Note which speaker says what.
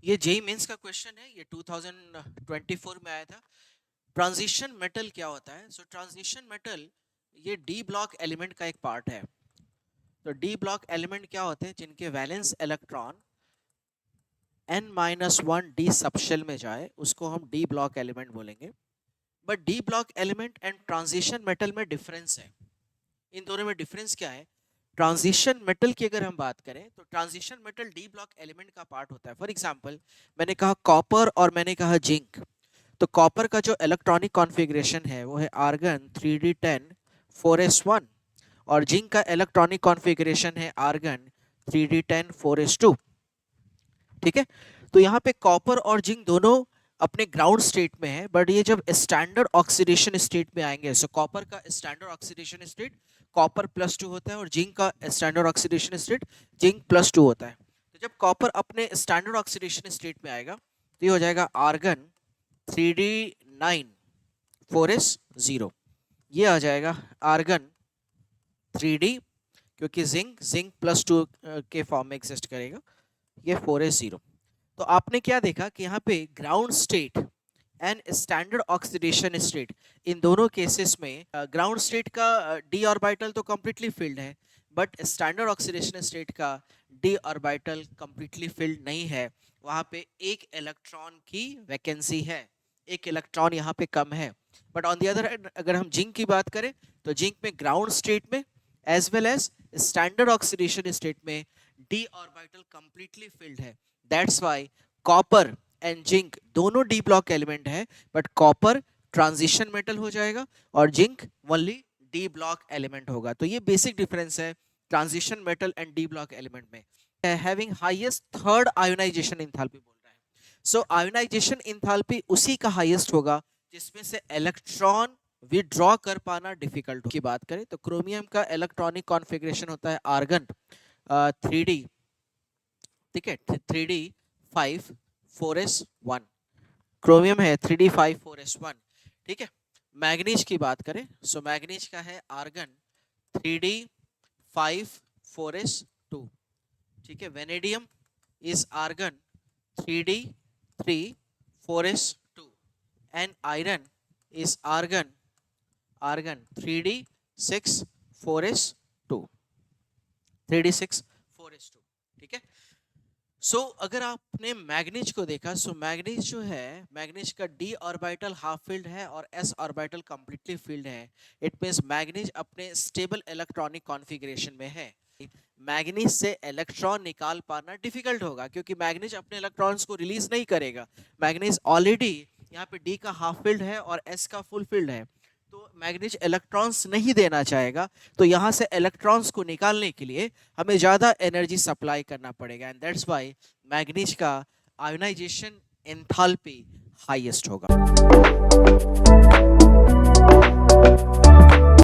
Speaker 1: ये JEE mains का question है, ये 2024 में आया था। ट्रांजिशन मेटल क्या होता है? सो ट्रांजिशन मेटल ये डी ब्लॉक एलिमेंट का एक पार्ट है। तो डी ब्लॉक एलिमेंट क्या होते हैं? जिनके valence electron n-1 D subshell में जाए उसको हम डी ब्लॉक एलिमेंट बोलेंगे। But D block element and transition metal में डिफरेंस है। इन दोनों में डिफरेंस क्या है? ट्रांजिशन मेटल की अगर हम बात करें तो transition metal D block element का पार्ट होता है। फॉर एग्जांपल मैंने कहा कॉपर और मैंने कहा जिंक। तो कॉपर का जो इलेक्ट्रॉनिक कॉन्फ़िगरेशन है वो है आर्गन 3d10 4s1 और जिंक का इलेक्ट्रॉनिक कॉन्फ़िगरेशन है आर्गन 3d10 4s2। ठीक है, तो यहाँ पे कॉपर और जिंक दोनों अपने ग्राउंड स्टेट में है, बट ये जब स्टैंडर्ड ऑक्सीडेशन स्टेट में आएंगे, सो कॉपर का स्टैंडर्ड ऑक्सीडेशन स्टेट कॉपर +2 होता है और जिंक का स्टैंडर्ड ऑक्सीडेशन स्टेट जिंक +2 होता है। तो जब कॉपर अपने स्टैंडर्ड ऑक्सीडेशन स्टेट में आएगा तो ये हो जाएगा आर्गन 3d9 4s0। ये आ जाएगा आर्गन 3d, क्योंकि जिंक +2 के फॉर्म में एग्जिस्ट करेगा, ये 4s0। तो आपने क्या देखा कि यहाँ पे ground state and standard oxidation state, इन दोनों केसेस में ग्राउंड स्टेट का डी ऑर्बिटल तो कंप्लीटली फिल्ड है, बट स्टैंडर्ड ऑक्सीडेशन स्टेट का डी ऑर्बिटल कंप्लीटली फिल्ड नहीं है। वहाँ पे एक इलेक्ट्रॉन की वैकेंसी है, एक इलेक्ट्रॉन यहाँ पे कम है। But on the other hand अगर हम जिंक की बात करें तो जिंक में ग्राउंड स्टेट में as well as standard oxidation state में डी ऑर्बिटल कंप्लीटली फिल्ड है। That's why copper and zinc दोनों डी ब्लॉक एलिमेंट है, बट कॉपर ट्रांजिशन मेटल हो जाएगा और zinc only D block element होगा। तो ये बेसिक डिफरेंस है transition metal and D block element में। Having highest third ionization enthalpy बोल रहा है। सो आयोनाइजेशन एंथैल्पी उसी का हाईएस्ट होगा जिसमें से इलेक्ट्रॉन विड्रॉ कर पाना डिफिकल्ट की बात करें तो क्रोमियम का इलेक्ट्रॉनिक कॉन्फ़िगरेशन होता है आर्गन 3d, ठीक है, 3d5 4s1। क्रोमियम है 3d5 4s1। ठीक है, मैग्नीज की बात करें सो मैग्नीज का है आर्गन 3d5 4s2। ठीक है, vanadium is argon 3d3 4s2 and iron is argon 3d6 4s2, 3d6 4s2। ठीक है, सो अगर आपने मैग्नीज को देखा सो मैग्नीज जो है, मैग्नीज का डी ऑर्बिटल हाफ फील्ड है और एस ऑर्बिटल कंप्लीटली फील्ड है। इट मींस मैग्नीज अपने स्टेबल इलेक्ट्रॉनिक कॉन्फ़िगरेशन में है। मैग्नीज से इलेक्ट्रॉन निकाल पाना डिफिकल्ट होगा क्योंकि मैग्नीज अपने इलेक्ट्रॉन्स को रिलीज नहीं करेगा। मैग्नीज ऑलरेडी यहाँ पे डी का हाफ फील्ड है और एस का फुल फील्ड है, तो मैग्नीज इलेक्ट्रॉन्स नहीं देना चाहेगा। तो यहाँ से इलेक्ट्रॉन्स को निकालने के लिए हमें ज़्यादा एनर्जी सप्लाई करना पड़ेगा एंड दैट्स व्हाई मैग्नीज का आयोनाइजेशन एंथैल्पी हाईएस्ट होगा।